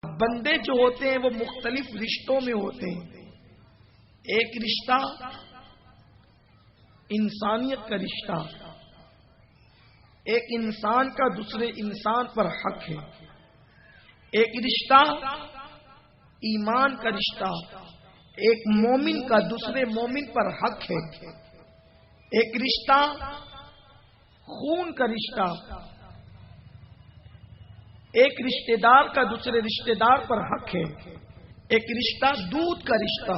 بندے جو ہوتے ہیں وہ مختلف رشتوں میں ہوتے ہیں. ایک رشتہ انسانیت کا رشتہ، ایک انسان کا دوسرے انسان پر حق ہے. ایک رشتہ ایمان کا رشتہ، ایک مومن کا دوسرے مومن پر حق ہے. ایک رشتہ خون کا رشتہ، ایک رشتہ دار کا دوسرے رشتہ دار پر حق ہے. ایک رشتہ دودھ کا رشتہ،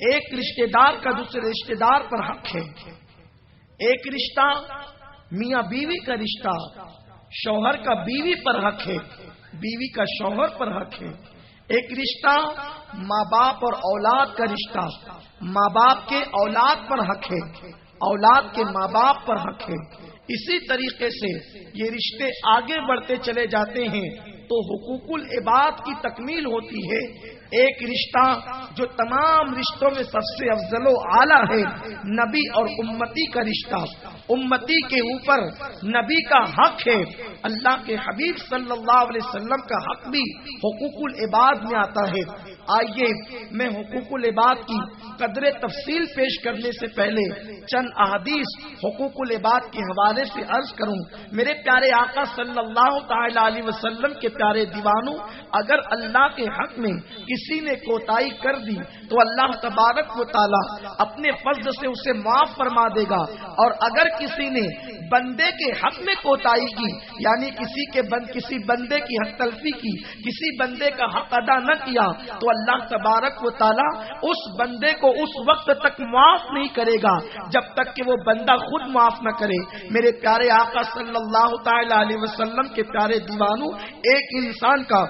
ایک رشتہ دار کا دوسرے رشتہ دار پر حق ہے. ایک رشتہ میاں بیوی کا رشتہ، شوہر کا بیوی پر حق ہے، بیوی کا شوہر پر حق ہے. ایک رشتہ ماں باپ اور اولاد کا رشتہ، ماں باپ کے اولاد پر حق ہے، اولاد کے ماں باپ پر حق ہے. اسی طریقے سے یہ رشتے آگے بڑھتے چلے جاتے ہیں تو حقوق العباد کی تکمیل ہوتی ہے. ایک رشتہ جو تمام رشتوں میں سب سے افضل و اعلیٰ ہے، نبی اور امتی کا رشتہ. امتی کے اوپر نبی کا حق ہے، اللہ کے حبیب صلی اللہ علیہ وسلم کا حق بھی حقوق العباد میں آتا ہے. آئیے میں حقوق العباد کی قدر تفصیل پیش کرنے سے پہلے چند احادیث حقوق العباد کے حوالے سے عرض کروں. میرے پیارے آقا صلی اللہ تعالی علیہ وسلم کے پیارے دیوانوں، اگر اللہ کے حق میں کسی نے کوتاہی کر دی تو اللہ تبارک و تعالی اپنے فضل سے اسے معاف فرما دے گا. اور اگر کسی نے بندے کے حق میں کوتاہی کی، یعنی کسی بندے کی حق تلفی کی، کسی بندے کا حق ادا نہ کیا، تو اللہ تبارک و تعالی اس بندے کو اس وقت تک معاف نہیں کرے گا جب تک کہ وہ بندہ خود معاف نہ کرے. میرے پیارے آقا صلی اللہ تعالی علیہ وسلم کے پیارے دیوانوں، ایک انسان کا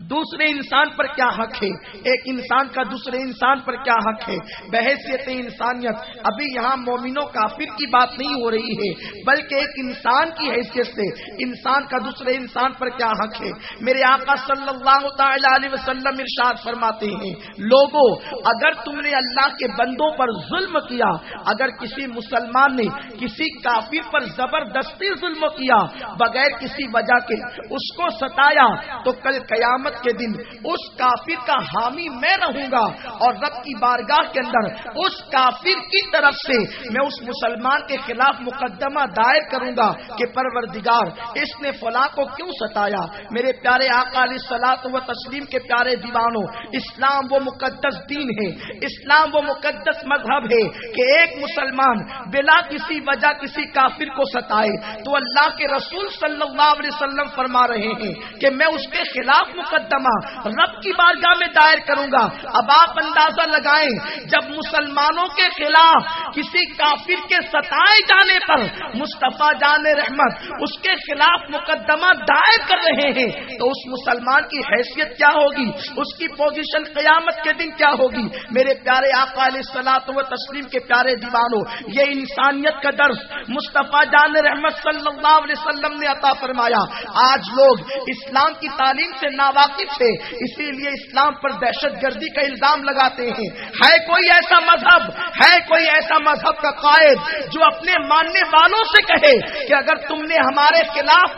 دوسرے انسان پر کیا حق ہے، ایک انسان کا دوسرے انسان پر کیا حق ہے. بحیثیت انسانیت ابھی یہاں مومنوں کافر کی بات نہیں ہو رہی ہے، بلکہ ایک انسان کی حیثیت سے انسان کا دوسرے انسان پر کیا حق ہے. میرے آقا صلی اللہ تعالی علیہ وسلم ارشاد فرماتے ہیں، لوگوں اگر تم نے اللہ کے بندوں پر ظلم کیا، اگر کسی مسلمان نے کسی کافر پر زبردستی ظلم کیا بغیر کسی وجہ کے، اس کو ستایا، تو کل قیامت کے دن اس کافر کا حامی میں رہوں گا اور رب کی بارگاہ کے اندر اس کافر کی طرف سے میں اس مسلمان کے خلاف مقدمہ دائر کروں گا کہ پروردگار اس نے فلاں کو کیوں ستایا. میرے پیارے آقا علیہ الصلوۃ و تسلیم کے پیارے دیوانوں، اسلام وہ مقدس دین ہے، اسلام وہ مقدس مذہب ہے کہ ایک مسلمان بلا کسی وجہ کسی کافر کو ستائے تو اللہ کے رسول صلی اللہ علیہ وسلم فرما رہے ہیں کہ میں اس کے خلاف مقدمہ رب کی بارگاہ میں دائر کروں گا. اب آپ اندازہ لگائیں، جب مسلمانوں کے خلاف کسی کافر کے ستائے جانے پر مصطفیٰ جان رحمت اس کے خلاف مقدمہ دائر کر رہے ہیں تو اس مسلمان کی حیثیت کیا ہوگی، اس کی پوزیشن قیامت کے دن کیا ہوگی. میرے پیارے آقا علیہ الصلوۃ و تسلیم کے پیارے دیوانوں، یہ انسانیت کا درس مصطفیٰ جان رحمت صلی اللہ علیہ وسلم نے عطا فرمایا. آج لوگ اسلام کی تعلیم سے ناواقف ہے، اسی لیے اسلام پر دہشت گردی کا الزام لگاتے ہیں. ہے کوئی ایسا مذہب، ہے کوئی ایسا مذہب کا قائد جو اپنے ماننے والوں سے کہے کہ اگر تم نے ہمارے خلاف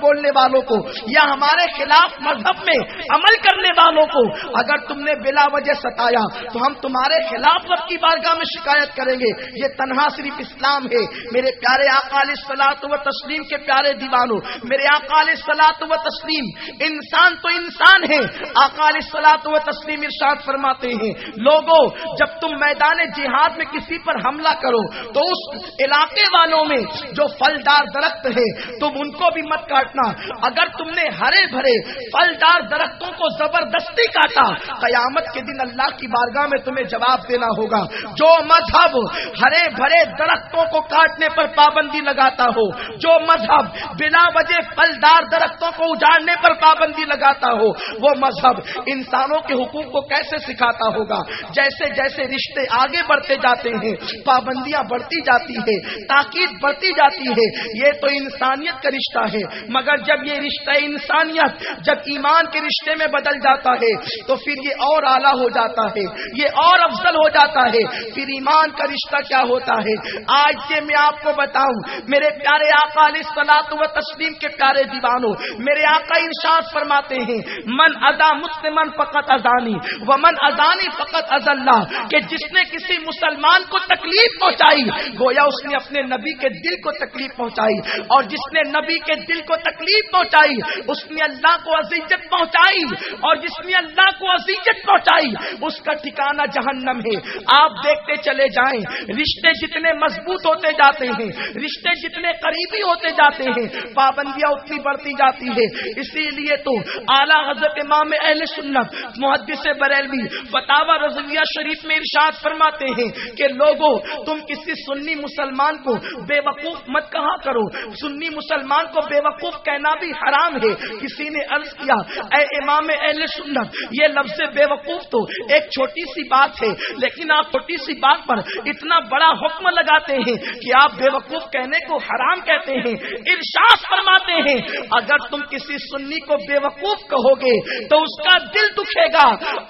بولنے والوں کو یا ہمارے خلاف مذہب میں عمل کرنے والوں کو اگر تم نے بلا وجہ ستایا تو ہم تمہارے خلاف رب کی بارگاہ میں شکایت کریں گے. یہ تنہا صرف اسلام ہے. میرے پیارے آقا علیہ الصلوۃ و تسلیم کے پیارے دیوانوں، میرے آقا علیہ الصلوۃ و تسلیم انسان تو انسان ہے. آقا علیہ الصلوۃ و تسلیم ارشاد فرماتے ہیں، لوگوں جب تم میدان جہاد میں کسی پر حملہ کرو تو اس علاقے والوں میں جو پھلدار درخت ہے تم ان کو بھی مت کاٹنا. اگر تم نے ہرے بھرے پھلدار درختوں کو زبردستی کاٹا، قیامت کے دن اللہ کی بارگاہ میں تمہیں جواب دینا ہوگا. جو مذہب ہرے بھرے درختوں کو کاٹنے پر پابندی لگاتا ہو، جو مذہب بلا وجہ پھلدار درختوں کو اجاڑنے پر پابندی لگاتا ہو وہ مذہب انسانوں کے حقوق کو کیسے سکھاتا ہوگا؟ جیسے جیسے رشتے آگے بڑھتے جاتے ہیں، پابندیاں بڑھتی جاتی ہے، تاکید بڑھتی جاتی ہے. یہ تو انسانیت کا رشتہ ہے، مگر جب یہ رشتہ انسانیت جب ایمان کے رشتے میں بدل جاتا ہے تو پھر یہ اور اعلیٰ ہو جاتا ہے، یہ اور افضل ہو جاتا ہے. پھر ایمان کا رشتہ کیا ہوتا ہے؟ آج سے میں آپ کو بتاؤں میرے پیارے آقا علیہ الصلوۃ و تسلیم کے پیارے دیوانوں، میرے آقا ارشاد فرماتے ہیں من اذا مسلمن فقط اذانی ومن اذانی فقط اذى اللہ، کہ جس نے کسی مسلمان کو تکلیف پہنچائی گویا اس نے اپنے نبی کے دل کو تکلیف پہنچائی، اور جس نے نبی کے دل کو تکلیف پہنچائی اس نے اللہ کو اذیت پہنچائی، اور جس نے اللہ کو اذیت پہنچائی اس کا ٹھکانہ جہنم ہے. آپ دیکھتے چلے جائیں رشتے جتنے مضبوط ہوتے جاتے ہیں، رشتے جتنے قریبی ہوتے جاتے ہیں، پابندیاں اتنی بڑھتی جاتی ہے. اسی لیے تو اعلیٰ حضرت امام اہل سنت محدث بریلوی فتاوی رضویہ شریف میں ارشاد فرماتے ہیں کہ لوگوں تم کسی سنی مسلمان کو بے وقوف مت کہا کرو، سنی مسلمان کو بے وقوف کہنا بھی حرام ہے. کسی نے عرض کیا اے امام اہل سنت یہ لفظ بے وقوف تو ایک چھوٹی سی بات ہے، لیکن آپ چھوٹی سی بات پر اتنا بڑا حکم لگاتے ہیں کہ آپ بے وقوف کہنے کو حرام کہتے ہیں. ارشاد فرماتے ہیں اگر تم کسی سنی کو بے وقوف کہو گے تو اس کا دل دکھے گا،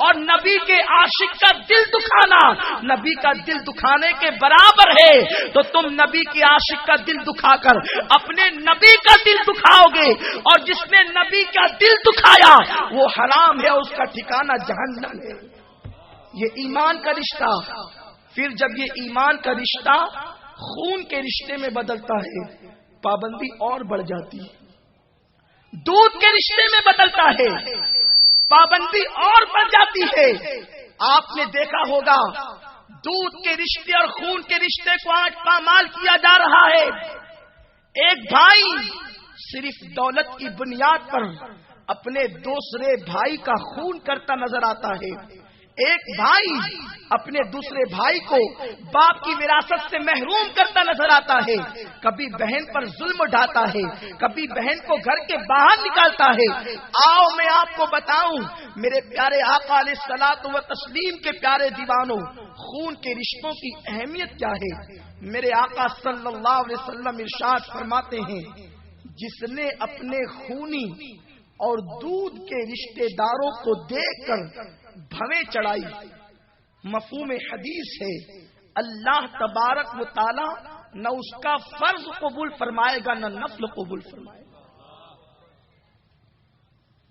اور نبی کے عاشق کا دل دکھانا نبی کا دل دکھانے کے برابر ہے. تو تم نبی کے عاشق کا دل دکھا کر اپنے نبی کا دل دکھاؤ گے، اور جس نے نبی کا دل دکھایا وہ حرام ہے، اس کا ٹھکانہ جہنم ہے. یہ ایمان کا رشتہ. پھر جب یہ ایمان کا رشتہ خون کے رشتے میں بدلتا ہے پابندی اور بڑھ جاتی ہے. دودھ کے رشتے میں بدلتا ہے پابندی اور بڑھ جاتی ہے. آپ نے دیکھا ہوگا دودھ کے رشتے اور خون کے رشتے کو آج پامال کیا جا رہا ہے. ایک بھائی صرف دولت کی بنیاد پر اپنے دوسرے بھائی کا خون کرتا نظر آتا ہے. ایک بھائی اپنے دوسرے بھائی کو باپ کی وراثت سے محروم کرتا نظر آتا ہے. کبھی بہن پر ظلم ڈھاتا ہے، کبھی بہن کو گھر کے باہر نکالتا ہے. آؤ میں آپ کو بتاؤں میرے پیارے آقا علیہ الصلوۃ و تسلیم کے پیارے دیوانوں خون کے رشتوں کی اہمیت کیا ہے. میرے آقا صلی اللہ علیہ وسلم ارشاد فرماتے ہیں جس نے اپنے خونی اور دودھ کے رشتہ داروں کو دیکھ کر بھویں چڑھائی، مفہوم حدیث ہے اللہ تبارک و تعالی نہ اس کا فرض قبول فرمائے گا نہ نفل قبول فرمائے گا.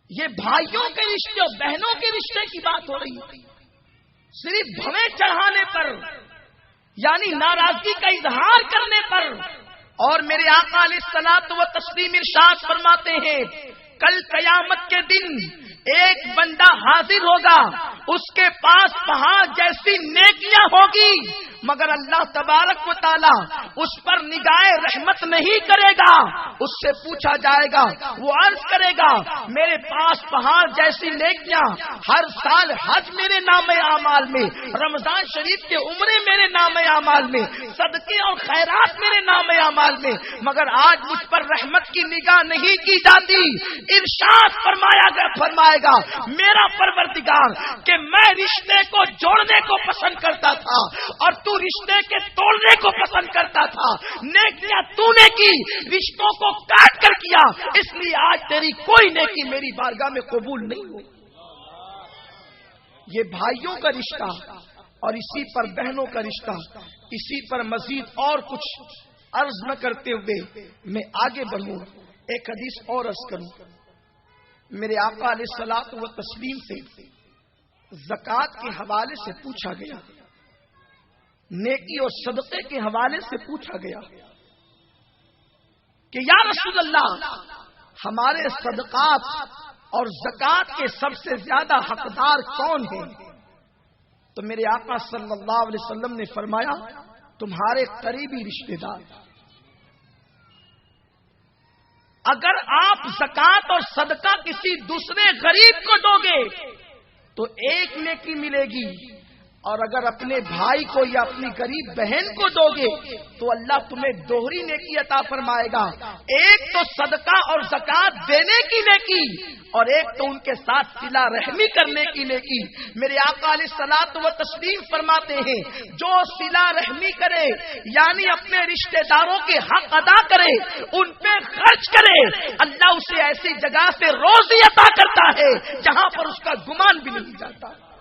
یہ بھائیوں کے رشتے اور بہنوں کے رشتے کی بات ہو رہی ہے. صرف بھویں چڑھانے پر یعنی ناراضگی کا اظہار کرنے پر. اور میرے آقا علیہ الصلوۃ و تسلیم ارشاد فرماتے ہیں کل قیامت کے دن ایک بندہ حاضر ہوگا، اس کے پاس پہاڑ جیسی نیکیاں ہوگی، مگر اللہ تبارک و تعالی اس پر نگاہ رحمت نہیں کرے گا. اس سے پوچھا جائے گا، وہ عرض کرے گا میرے پاس پہاڑ جیسی نیکیاں، ہر سال حج میرے نام اعمال میں، رمضان شریف کے عمرے میرے نام اعمال میں، صدقے اور خیرات میرے نام اعمال میں، مگر آج مجھ پر رحمت کی نگاہ نہیں کی جاتی. ارشاد فرمائے گا میرا پروردگار کہ میں رشتے کو جوڑنے کو پسند کرتا تھا اور تو رشتے کے توڑنے کو پسند کرتا تھا. نیکیاں تو نے کی، رشتوں کو کاٹ کر کیا، اس لیے آج تیری کوئی نیکی میری بارگاہ میں قبول نہیں ہوئی. یہ بھائیوں کا رشتہ اور اسی پر بہنوں کا رشتہ. اسی پر مزید اور کچھ عرض نہ کرتے ہوئے میں آگے بڑھوں، ایک حدیث اور عرض کروں. میرے آقا علیہ الصلوۃ و تسلیم سے زکوٰۃ کے حوالے سے پوچھا گیا، نیکی اور صدقے کے حوالے سے پوچھا گیا کہ یا رسول اللہ ہمارے صدقات اور زکوٰۃ کے سب سے زیادہ حقدار کون ہیں؟ تو میرے آقا صلی اللہ علیہ وسلم نے فرمایا تمہارے قریبی رشتہ دار. اگر آپ زکوٰۃ اور صدقہ کسی دوسرے غریب کو دو گے تو ایک نیکی ملے گی، اور اگر اپنے بھائی کو یا اپنی غریب بہن کو دو گے تو اللہ تمہیں دوہری نیکی عطا فرمائے گا. ایک تو صدقہ اور زکات دینے کی نیکی اور ایک تو ان کے ساتھ صلہ رحمی کرنے کی نیکی. میرے آقا علیہ الصلوۃ والتسلیم فرماتے ہیں جو صلہ رحمی کرے یعنی اپنے رشتہ داروں کے حق ادا کرے، ان پہ خرچ کرے، اللہ اسے ایسی جگہ سے روزی عطا کرتا ہے جہاں پر اس کا گمان بھی نہیں جاتا.